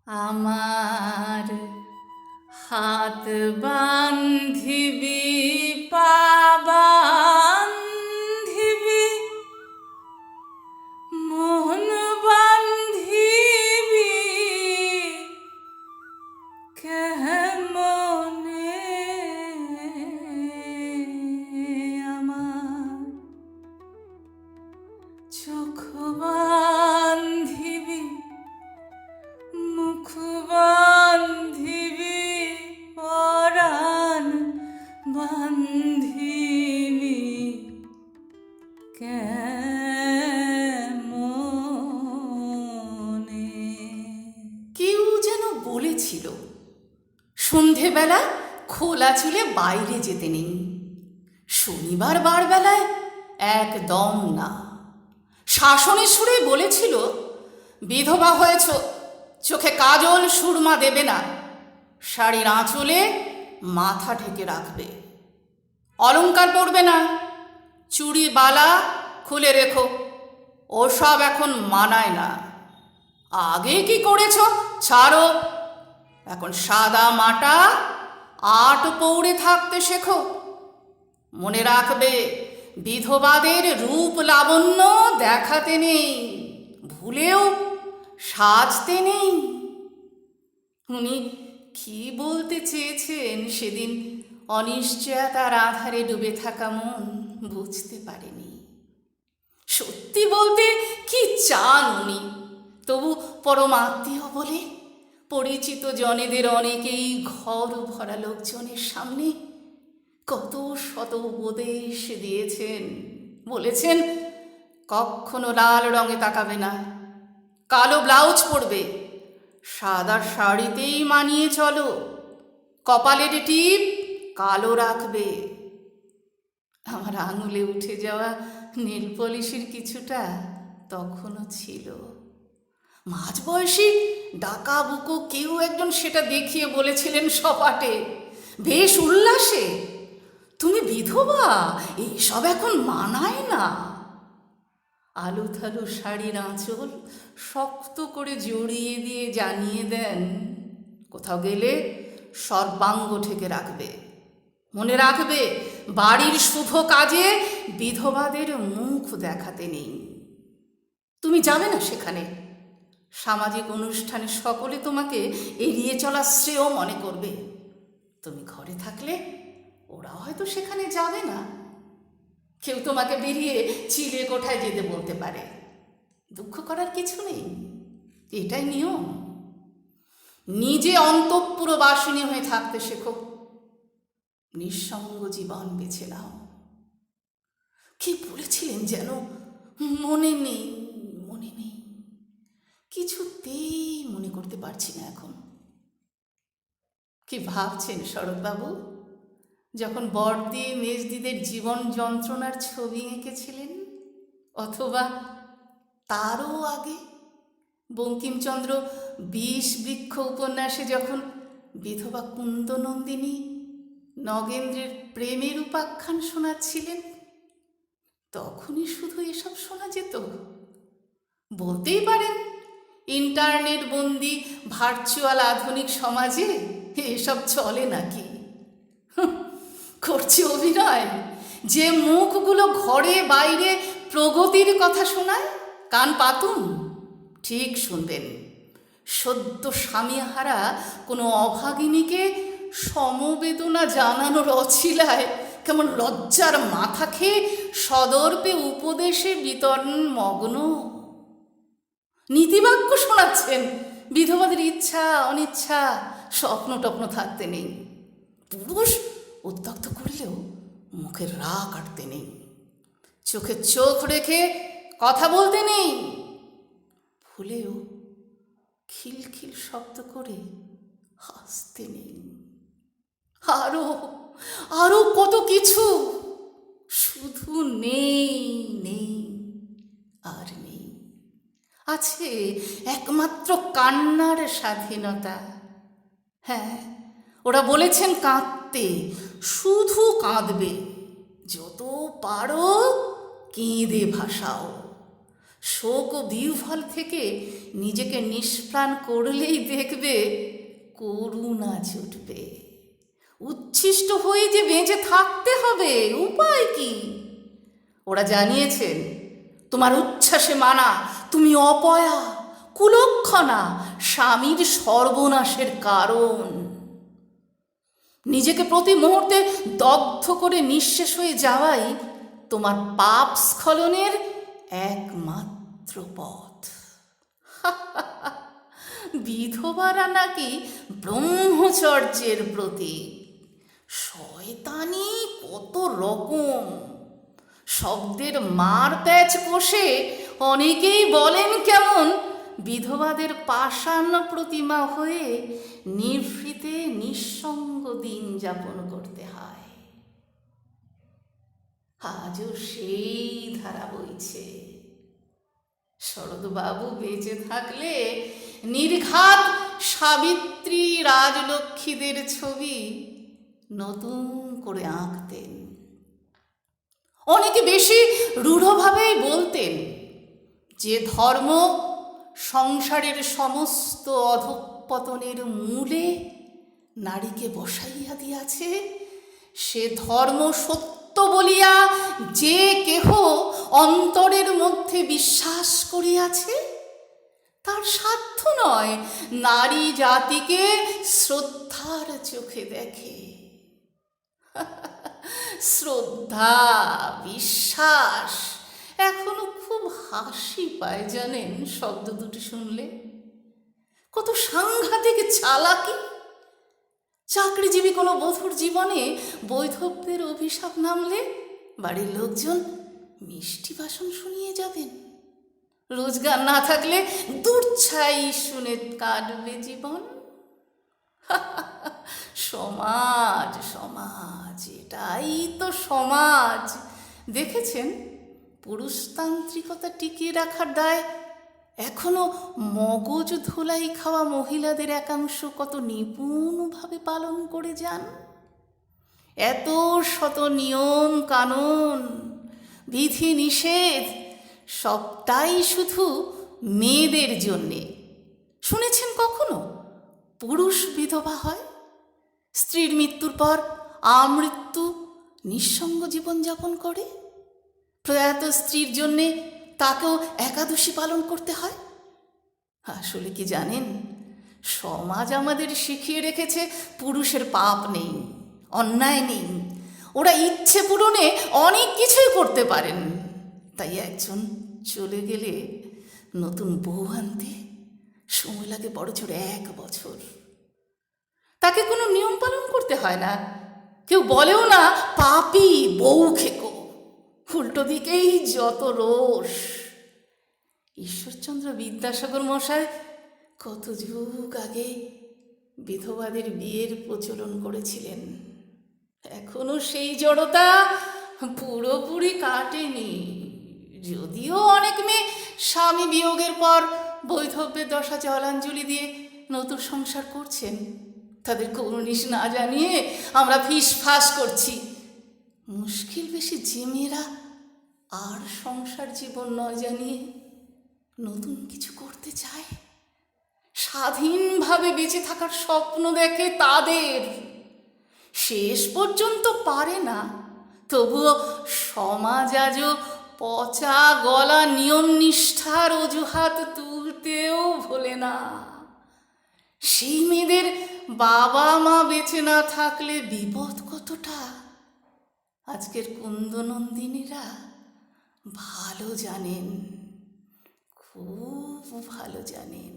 আমার হাত বান্ধিবি পা বান্ধিবি মন বান্ধিবি কেমনে আমার চোখ বান্ধিবি মুখ বান্ধিবি পরাণ বান্ধিবি কেমনে। কেউ যেন বলেছিল সন্ধেবেলা খোলা চুলে বাইরে যেতে নেই, শনিবার বারবেলায় একদম না। শাসনের সুরে বলেছিল বিধবা হয়েছ, চোখে কাজল সুরমা দেবে না, শাড়ির আঁচলে মাথা ঢেকে রাখবে, অলংকার পরবে না, চুড়ি বালা খুলে রেখো, ওসব এখন মানায় না। আগে কি করেছ ছাড়ো, এখন সাদা মাটা আট পৌড়ে থাকতে শেখো। মনে রাখবে বিধবাদের রূপ লাবণ্য দেখাতে নেই, ভুলেও সাজতে নেই। উনি কি বলতে চেয়েছেন সেদিন অনিশ্চয়তার আধারে ডুবে থাকা মন বুঝতে পারেনি। সত্যি বলতে কি চান উনি, তবু পরমাত্মীয় বলে পরিচিত জনেদের অনেকেই ঘর ভরা লোকজনের সামনে কত শত উপদেশ দিয়েছেন। বলেছেন কখনো লাল রঙে তাকাবে না, কালো ব্লাউজ পরবে, সাদা শাড়িতেই মানিয়ে চলো, কপালের টিপ কালো রাখবে। আমার আঙুলে উঠে যাওয়া নীল পলিশের কিছুটা তখনও ছিল। মাঝবয়সী ডাকা বুকো কেউ একজন সেটা দেখিয়ে বলেছিলেন সপাটে, বেশ উল্লাসে, তুমি বিধবা, এইসব এখন মানায় না। আলু থালু শাড়ির আঁচল শক্ত করে জড়িয়ে দিয়ে জানিয়ে দেন কোথাও গেলে সর্বাঙ্গ ঢেকে রাখবে। মনে রাখবে বাড়ির শুভ কাজে বিধবাদের মুখ দেখাতে নেই। তুমি যাবে না সেখানে, সামাজিক অনুষ্ঠানে সকলে তোমাকে এড়িয়ে চলা শ্রেয় মনে করবে। তুমি ঘরে থাকলে ওরা হয়তো সেখানে যাবে না। কেউ তোমাকে বেরিয়ে চিলে কোঠায় যেতে বলতে পারে, দুঃখ করার কিছু নেই, এটাই নিয়ম। নিজে অন্তঃপুরবাসিনী হয়ে থাকতে শেখো, নিঃসঙ্গ জীবন বেছে নাও। কি বলেছিলেন যেন মনে নেই, মনে নেই, কিছুতেই মনে করতে পারছি না এখন। কি ভাবছেন শরৎবাবু যখন বড়দি মেজদিদের জীবন যন্ত্রণার ছবি এঁকেছিলেন? অথবা তারও আগে বঙ্কিমচন্দ্র ২০ বৃক্ষ উপন্যাসে যখন বিধবা কুন্দনন্দিনী নগেন্দ্রের প্রেমের উপাখ্যান শোনাচ্ছিলেন, তখনই শুধু এসব শোনা যেত? বলতেই পারেন ইন্টারনেট বন্দি ভার্চুয়াল আধুনিক সমাজে এসব চলে নাকি? করছে অভিনয়। যে মুখগুলো ঘরে বাইরে প্রগতির কথা শোনায়, কান পাতুন, ঠিক শুনবেন। সদ্য স্বামীহারা কোনো অভাগিনীকে সমবেদনা জানানোর অছিলায় কেমন লজ্জার মাথা খেয়ে সদর্পে উপদেশে বিতরণ মগ্ন। নীতিবাক্য শোনাচ্ছেন, বিধবাদের ইচ্ছা অনিচ্ছা স্বপ্ন টপ্ন থাকতে নেই, পুরুষ উদ্যক্ত করলেও মুখের রাগ কাটতে নেই, চোখে চোখ রেখে কথা বলতে নেই, ভুলেও খিলখিল শব্দ করে হাসতে নেই। আরো আরো কত কিছু, শুধু নেই, নেই আর নেই। আছে একমাত্র কান্নার স্বাধীনতা। হ্যাঁ, ওরা বলেছেন কাঁদতে, শুধু কাঁদবে, যত পারো কেঁদে ভাসাও, শোক ও বিহ্বল থেকে নিজেকে নিষ্প্রাণ করলেই দেখবে করুণা ছুটবে। উচ্ছিষ্ট হয়ে যে বেঁচে থাকতে হবে, উপায় কি? ওরা জানিয়েছেন তোমার উচ্ছ্বাসে মানা তুমি অপয়া, কুলক্ষণা, স্বামীর সর্বনাশের কারণ। নিজেকে প্রতি মুহূর্তে দগ্ধ করে নিঃশেষ হয়ে যাওয়াই তোমার পাপ স্খলনের একমাত্র পথ। বিধবারা নাকি ব্রহ্মচর্যের প্রতীক। শয়তানি কত রকম। শব্দের মার প্যাচ কষে অনেকেই বলেন কেমন বিধবাদের পাষাণ প্রতিমা হয়ে নিভৃতে নিঃসঙ্গ দিন যাপন করতে হয়। আজও সেই ধারা বইছে। শরৎবাবু বেঁচে থাকলে নির্ঘাত সাবিত্রী রাজলক্ষ্মীদের ছবি নতুন করে আঁকতেন। অনেকে বেশি রূঢ়ভাবেই বলতেন যে ধর্ম সংসারের সমস্ত অধঃপতনের মূলে নারীকে বসাইয়া দিয়াছে, সে ধর্ম সত্য বলিয়া যে কেহ অন্তরের মধ্যে বিশ্বাস করিয়াছে, তার সাধ্য নয় নারী জাতিকে শ্রদ্ধার চোখে দেখে। শ্রদ্ধা, বিশ্বাস এখনো খুব হাসি পায় জানেন শব্দ দুটি শুনলে। কত সাংঘাতিক চালাকি! চাকরিজীবী কোনো বধূর জীবনে বৈধব্যের অভিশাপ নামলে বাড়ির লোকজন মিষ্টি ভাষণ শুনিয়ে যাবেন। রোজগার না থাকলে দূরছাই শুনে কাটবে জীবন। সমাজ, সমাজ, এটাই তো সমাজ। দেখেছেন পুরুষতান্ত্রিকতা টিকিয়ে রাখার দায় এখনো মগজ ধোলাই খাওয়া মহিলাদের একাংশ কত নিপুণভাবে পালন করে যান। এত শত নিয়ম কানুন, বিধি নিষেধ, সবটাই শুধু মেয়েদের জন্যে। শুনেছেন কখনো পুরুষ বিধবা হয়, স্ত্রীর মৃত্যুর পর আমৃত্যু নিঃসঙ্গ জীবনযাপন করে? প্রয়াত স্ত্রীর জন্যে তাকেও একাদশী পালন করতে হয়। আসলে কি জানেন, সমাজ আমাদের শিখিয়ে রেখেছে পুরুষের পাপ নেই, অন্যায় নেই, ওরা ইচ্ছে পূরণে অনেক কিছুই করতে পারেন। তাই একজন চলে গেলে নতুন বউ আনতে সময় লাগে বড় জোর 1 বছর। তাকে কোনো নিয়ম পালন করতে হয় না, কেউ বলেও না পাপী বউ খেকো। উল্টো দিকেই যত রোষ। ঈশ্বরচন্দ্র বিদ্যাসাগর মশাই কত যুগ আগে বিধবাদের বিয়ের প্রচলন করেছিলেন। এখনো সেই জড়তা পুরোপুরি কাটেনি। যদিও অনেক মেয়ে স্বামী বিয়োগের পর বৈধব্যের দশা জলাঞ্জলি দিয়ে নতুন সংসার করছেন, তাদের করুণিশ না জানিয়ে আমরা ফিসফাস করছি। মুশকিল বেশি যে মেয়েরা আর সংসার জীবন নয় জানিয়ে নতুন কিছু করতে চায়, স্বাধীনভাবে বেঁচে থাকার স্বপ্ন দেখে, তাদের শেষ পর্যন্ত পারে না, তবুও সমাজ আজও পচা গলা নিয়ম নিষ্ঠার অজুহাত তুলতেও ভোলে না। সেই মেয়েদের বাবা মা বেঁচে না থাকলে বিপদ কতটা আজকের কুন্দনন্দিনীরা ভালো জানেন, খুব ভালো জানেন।